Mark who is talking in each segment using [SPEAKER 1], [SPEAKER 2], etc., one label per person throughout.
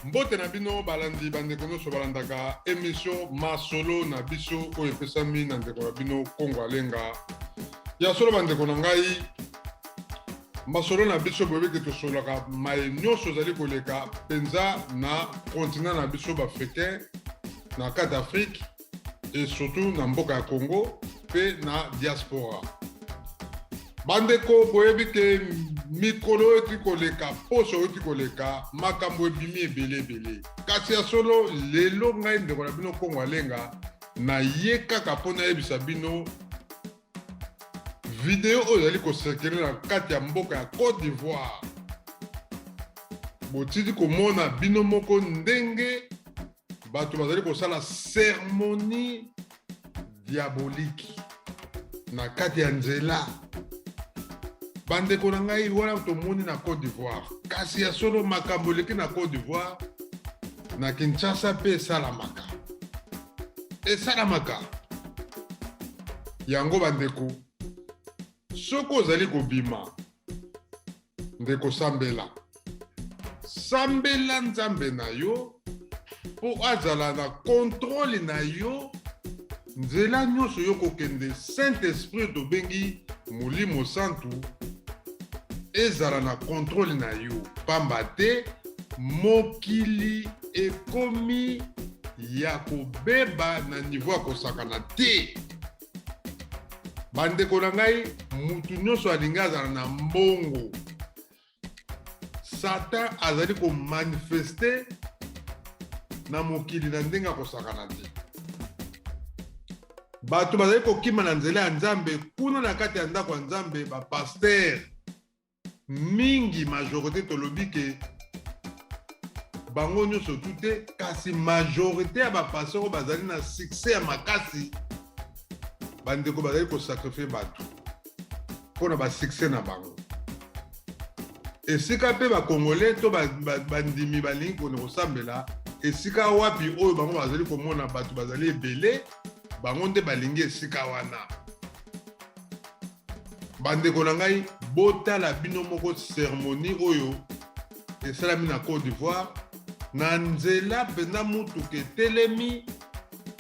[SPEAKER 1] Mbote na bino balandi bandeko nyonso balandaka émission masolo na biso oyo epesami na ndeko na bino Kongo Alenga. Ya solo bandeko na ngai masolo na biso boyebeke tosolaka maye nyonso ezali koleka penza na continent na biso baafricain na kati d'Afrique et surtout na mboka ya Congo pe na diaspora. Bandeko boyebi ke mikolo eti koleka poso eti koleka makambo ebimi ebele kasi ya solo lelo ngai ndeko na bino Kongo Alenga na ye kaka mpona yebisa bino video oyo ezali kosirkule na kati ya mboka ya Côte d'Ivoire. Botiti komona bino moko ndenge bato bazali kosala cérémonie diabolique na kati ya nzela. Bandeko na ngai wana tomoni na Côte d'Ivoire kasi ya solo makambo eleki na Côte d'Ivoire na Kinshasa pe esalamaka yango bandeko soko ozali kobima ndeko sambela nzambe na yo po azala na contrôle na yo nzela nyonso yo kokende Saint-Esprit tobengi Molimo Santu ezala na contrôle na yo pamba te mokili ekomi ya kobeba na niveau ya kosakana te. Bandeko na ngai mutu nyonso alingi azala na mbongo Satan azali komanifeste na mokili na ndenge ya kosakana te. Bato bazali kokima na nzela ya Nzambe kuna na kati ya ndako ya Nzambe bapaster mingi majorité tolobi ke bango nyonso tute kasi majorité ya bapaster oyo bazali na succès ya makasi bandeko bazali kosakrifie bato mpona basuccès na bango. Esika mpe bakongole to bandimi balingi kone kosambela esika wapi oyo bango bazali komona bato bazali ebele bango nde balingi esika wana. Bandeko na ngai botala bino moko cérémonie oyo esalami na Côte d'Ivoire na nzela mpenza mutuka etelemi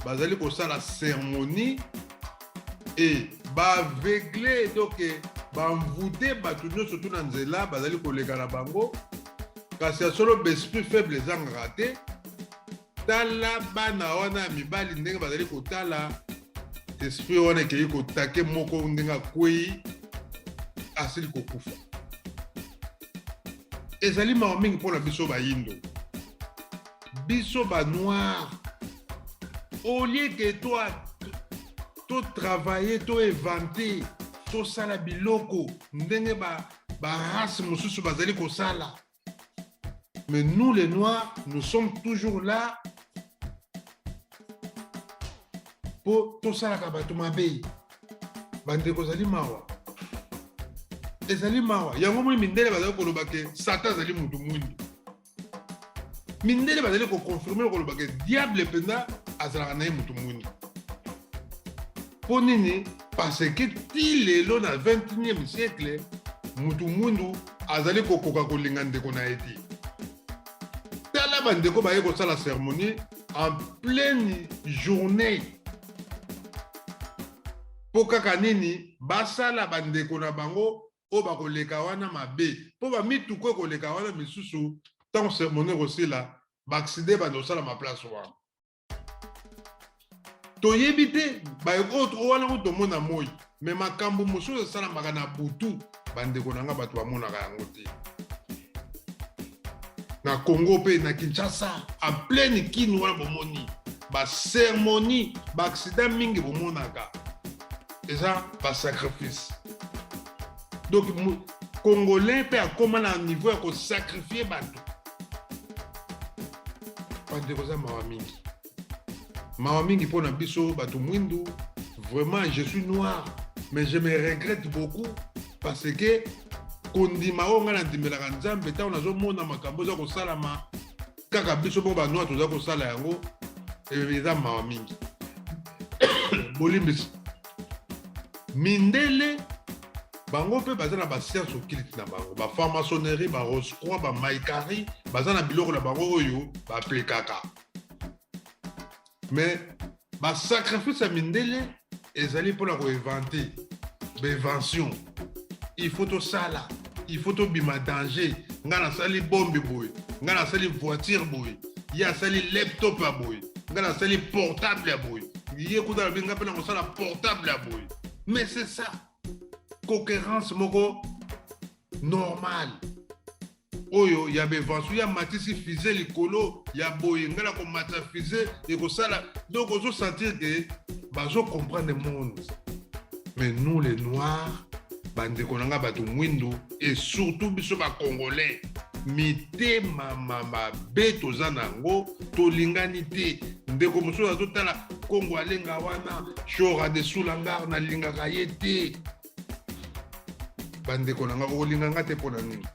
[SPEAKER 1] bazali kosala cérémonie et baavegle doke bamvute bato nyonso tu na nzela bazali koleka na bango kasi ya solo baesprit faible ezangaka te. Tala bana wana ya mibali ndenge bazali kotala esprit wana ekei kotake moko ndenge akwei asili kokufa. Ezali mawa mingi mpona biso bayindo biso banoir au lieu que to travailler to éventer to sala biloko ndenge race mosusu bazali kosala. Mais nous les noirs nous sommes toujours là pour to sala ka bato mabe. Bandeko ezali mawa yango moni mindele bazali koloba ke Satan azali mutu mwindu. Mindele bazali koconfirmer koloba ke diable penda azalaka na ye mutu mwindu. Po nini? Parce que ti lelo na 21e siècle mutu mwindu azali kokoka kolinga ndeko na ye te. Tala bandeko baye kosala cérémonie en pleine journée po kaka nini basala bandeko na bango o bakoleka wana mabe po bamituko ekoleka wana misusu ntango cérémonie kosila baakside bandosala maplace wana toyebi te wana ngo tomona moi me makambo mosusu esalamaka na butu bandeko na nga bato bamonaka yango te. Na Congo pe na Kinshasa en pleine kini wana bomoni bacérémonie baaksida mingi bomonaka eza basacrifice. Donc congolais pe akoma na niveau ya kosakrifie bato bandeko za mawa mingi mpona biso bato mwindu. Vraiment je suis noir mais je me regrette beaucoup parce que kondima oyo ngai nandimelaka Nzambe ntango nazomona makambo eza kosalama kaka biso mpo banoir toza kosala yango eza mawa mingi. Bolimbisi mindele bango pe baza na ba science occulte na bango ba franc-maçonnerie ba rose-croix ba maïkari baza na biloko na bango oyo ba aplikaka mais ba sacrifice ya mindele ezali mpona koévente bainvention il faut tosala il faut tobima danger nga nasali bombe boye nga nasali voiture boye ye asali laptop ya boye nga nasali portable ya boye ye kuta lobi nga mpe na kosala portable ya boye mais c'est ça concurrence moko normal oyo ya bainvention ya matisi fusée likolo ya boye nga na komata fusée ekosala donc ozosentir ke bazocomprendre le monde mais nous les noirs bandeko na nga bato mwindu et surtout biso bacongolais mitema mabe toza nango tolingani te ndeko mosusu azotala kongo alenga wana shora desula ngar nalingaka ye te bandeko na nga okolinga nga te mpo na nini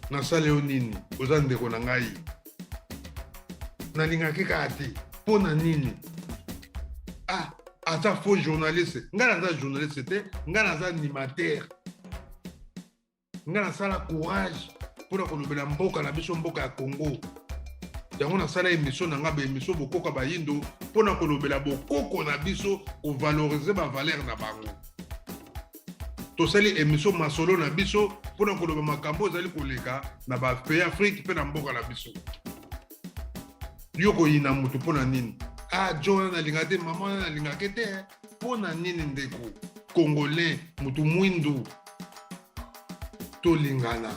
[SPEAKER 1] nasala yo nini oza ndeko na ngai nalingaki kaka te mpo na nini aza faux journaliste nga naza journaliste te nga naza animateur nga nasala courage mpona kolobela mboka na biso mboka ya Congo yango nasala émission na nga baémission bokoka bayindo mpona kolobela bokoko na biso kovalorize bavaler na bango tosali émission masolo na biso mpona koloba makambo ezali koleka na bapays Afrique mpe na mboka na biso yo koyina motu mpona nini John nalinga te mama nalingaki te mpona nini ndeko congolais motu mwindu tolingana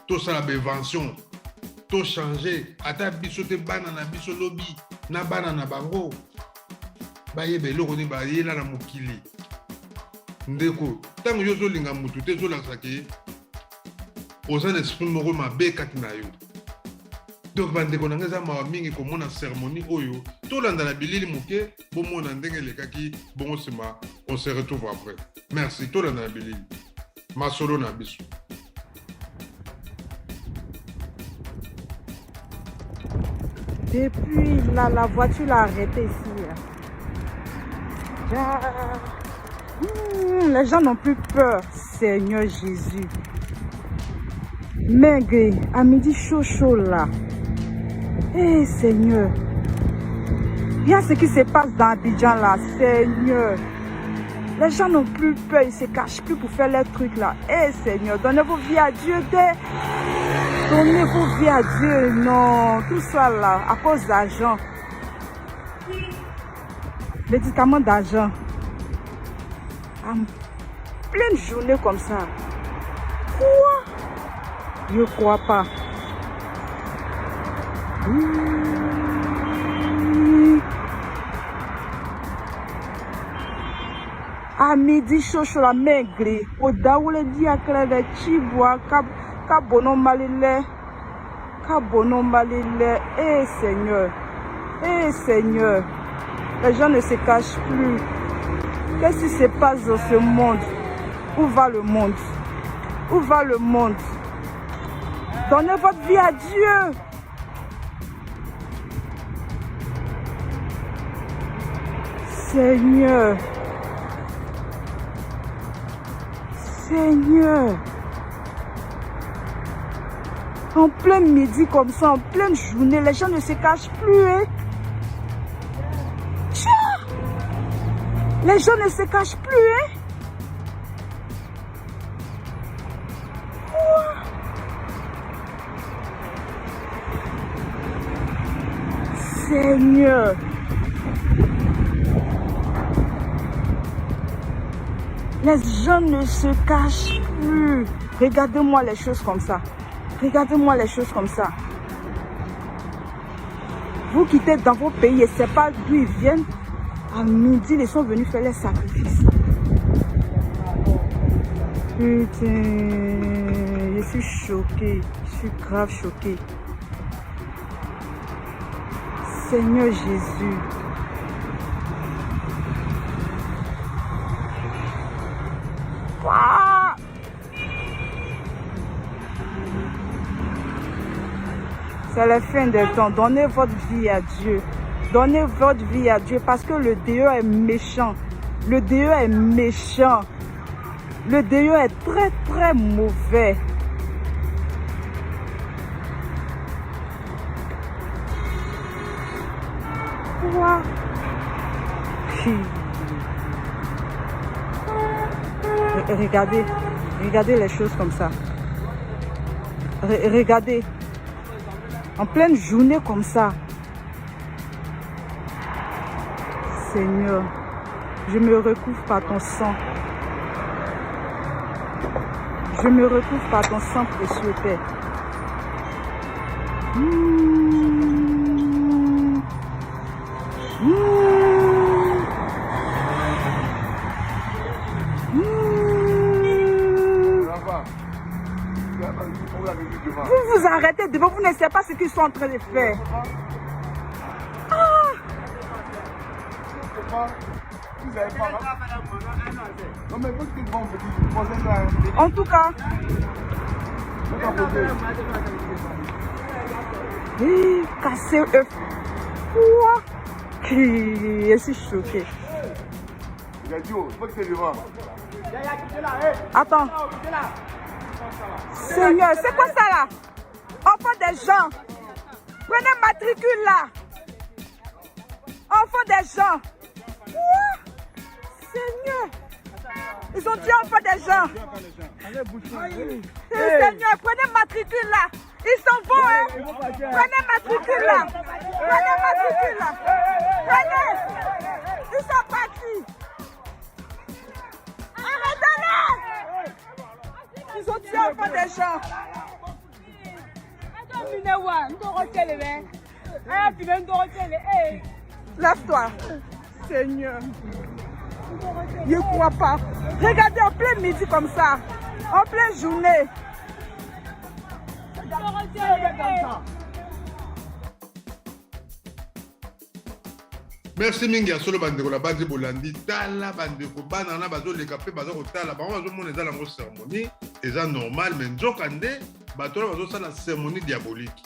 [SPEAKER 1] tosala bainvention tochange ata biso te bana na biso lobi na bana na bango bayeba eloko nini bayela na mokili ndeko ntango yo ozolinga motu te ezolakisa ke oza na esprit moko mabe kati na yo donc bandeko na nga eza mawa mingi komona cérémonie oyo tolanda na bilili moke bomona ndenge elekaki bongo nsima on se retrouve après merci tolanda na bilili masolo na biso.
[SPEAKER 2] Depuis là, la voiture l'a arrêté ici. Les gens n'ont plus peur, Seigneur Jésus. Maigre, à midi chaud là. Eh Seigneur. Il y a ce qui se passe dans Abidjan là, Seigneur. Les gens n'ont plus peur, ils ne se cachent plus pour faire leurs trucs là. Eh Seigneur, donnez vos vies à Dieu. Donnez vos vies à Dieu. Non, tout ça là, à cause d'argent. Médicaments d'argent. En pleine journée comme ça. Quoi? Je ne crois pas. À midi, chaud, la maigre. Au daoule dit à Claire Chibois, Kabono Malile. Kabono Malile. Eh Seigneur. Eh Seigneur. Les gens ne se cachent plus. Qu'est-ce qui se passe dans ce monde? Où va le monde? Où va le monde? Donnez votre vie à Dieu. Seigneur. Seigneur. En plein midi comme ça, en pleine journée, les gens ne se cachent plus. Hein? Les gens ne se cachent plus. Hein? Seigneur. Les gens ne se cachent plus. Regardez-moi les choses comme ça. Regardez-moi les choses comme ça. Vous quittez dans vos pays et c'est pas d'où ils viennent. À midi, ils sont venus faire les sacrifices. Putain, je suis choquée. Je suis grave choquée. Seigneur Jésus. Wow. C'est la fin des temps. Donnez votre vie à Dieu. Donnez votre vie à Dieu parce que le Dieu est méchant. Le Dieu est méchant. Le déo est très très mauvais. Quoi? Regardez, regardez les choses comme ça. Regardez. En pleine journée comme ça. Seigneur, je me recouvre par ton sang. Je me recouvre par ton sang précieux, Père. Vous vous arrêtez devant, vous ne savez pas ce qu'ils sont en train de faire. En tout cas, casser eux. Quoi? Je suis choqué. Attends. Seigneur, c'est quoi ça là? Enfants des gens. Prenez matricule là. Enfants des gens. Quoi? Seigneur. Ils ont tué enfants des gens. Seigneur, prenez matricule là. Ils s'en vont, hein. Prenez matricule là. Prenez matricule là. Prenez. Ils sont partis. Arrêtez-les. Ils ont tué enfants des gens. Lève-toi. Seigneur. Je ne crois pas. Regardez en plein midi comme ça. En pleine journée.
[SPEAKER 1] Merci mingi ya solo bandeko la bandi bolandi tala bandeko banana bazoleka mpe baza kotala bango bazomona eza nango cérémonie eza normal mais nzokande bato wana bazosala cérémonie diabolique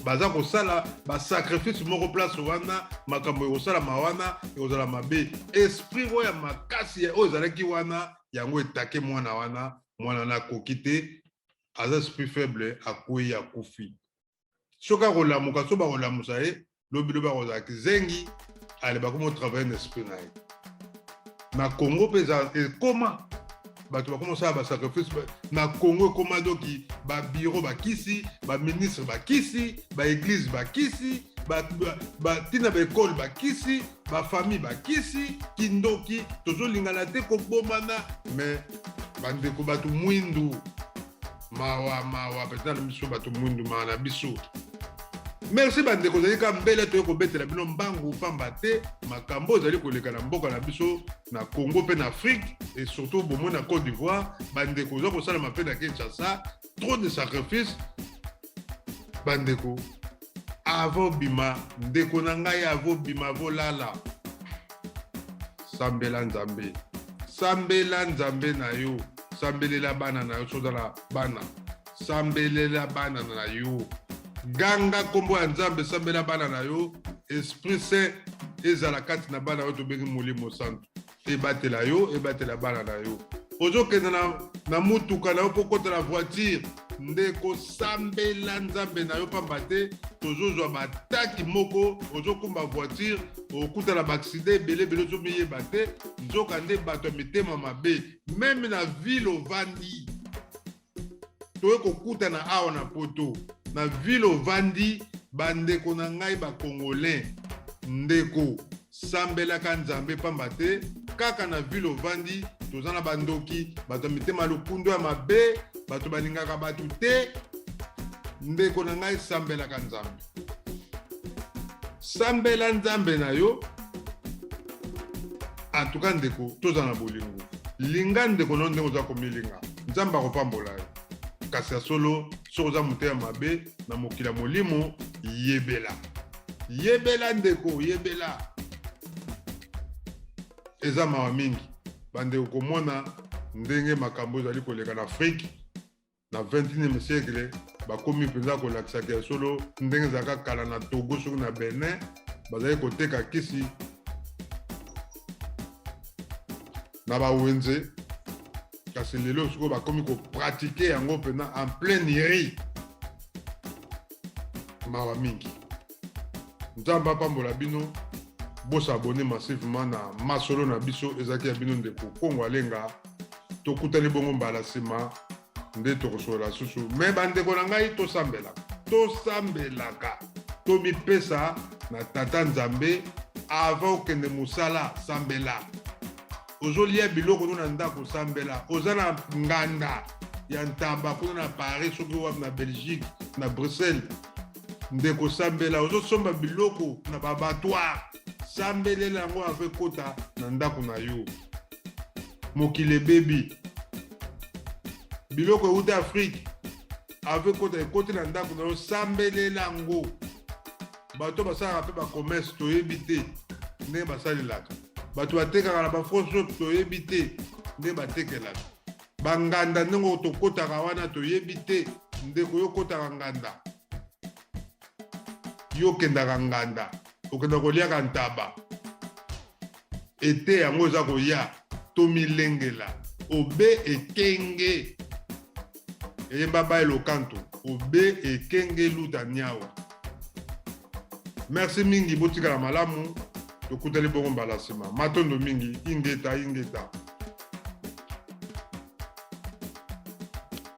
[SPEAKER 1] baza kosala basacrifice moko place wana makambo ekosalama wana ekozala mabe esprit oyo ya makasi oyo ezalaki wana yango etake mwana wana akoki te aza esprit faible akwei akufi soki akolamuka so bakolamusa ye lobi bakozalaki zengi ale bakomi travailler na esprit na ye na Congo mpe ekoma bato bakoma osala basacrifice na Congo ekoma doki babiro bakisi baministre bakisi baeglise bakisi batina baekole bakisi bafamille bakisi kindoki tozolingana te kobomana mais bandeko bato mwindu mawa peta na biso bato mwindu mawa na biso. Merci bandeko ozali ka mbele toye kobetela bino mbangu pamba te makambo ozali koleka na mboka na biso na Congo pe na Afrique et surtout bomoi na Côte d'Ivoire bandeko oza kosala mape na Kinshasa trop de sacrifices bandeko avo bima ndeko na ngai avo bima avo lala sambela nzambe na yo sambelela bana na yo sozala bana sambelela bana na yo ganga kombo ya nzambe sambela bana na yo esprit saint ezala kati na bana oyo tobengi molimo santo ebatela yo ebatela bana na yo ozokende na mutuka na yo mpo kota na voiture nde kosambela nzambe na yo pamba te tozozwa bataki moko ozokumba voiture okutana baaksida ebele ozomiyeba te nzoka nde bato ya mitema mabe meme na ville ovandi toye kokutana awa na poto na ville ovandi bandeko na ngai bakongolais ndeko sambelaka nzambe pamba te kaka na ville ovandi toza na bandoki bato ya mitema lokundo ya mabe bato balingaka bato te ndeko na ngai sambelaka nzambe sambela nzambe na yo antuka ndeko toza na bolingo linga ndeko na yo ndenge oza komilinga nzambe akopambola yo kasi ya solo soki oza moteya mabe na mokili ya molimo yebela ndeko yebela eza mawa mingi bandeko komona ndenge makambo ezali koleka na Afrique na 21e siècle bakomi mpenza kolakisaka ya solo ndenge ezalaka kala na Togo soki na Benin bazali koteka kisi na bawenze kasi lelo sikoyo bakomi kopratike yango mpena en plein iri. Mawa mingi nzambe apambola bino bosabone massivement na masolo na biso ezalaki ya bino ndeko kongo alenga tokutani bongo mbala nsima nde tokosolola susu me bandeko na ngai tosambelaka tomipesa na tata nzambe avant okende mosala sambela ozolia biloko no na ndako sambela oza na nganda ya ntamba kuna na Paris soki wapi na Belgique na Bruxelles ndeko sambela ozosomba biloko na babatoire sambelela yango afe kota na ndako na yo mokili ebebi biloko euta Afrique afe kota ekoti na ndako na yo sambelela yango bato basalaka mpe bacommerce toyebi te ndenge basalelaka bato batekaka na bafroshop toyebi te ndenge batekelaka banganda ndenge tokotaka wana toyebi te ndeko yo kotaka nganda yo kendaka nganda okenda koliaka ntaba ete yango eza koya tomilengela obe ekenge eyemba bayelo kanto obe ekenge luta nyawa. Merci mingi botikala malamu tokutali bongo mbala nsima matondo mingi ingeta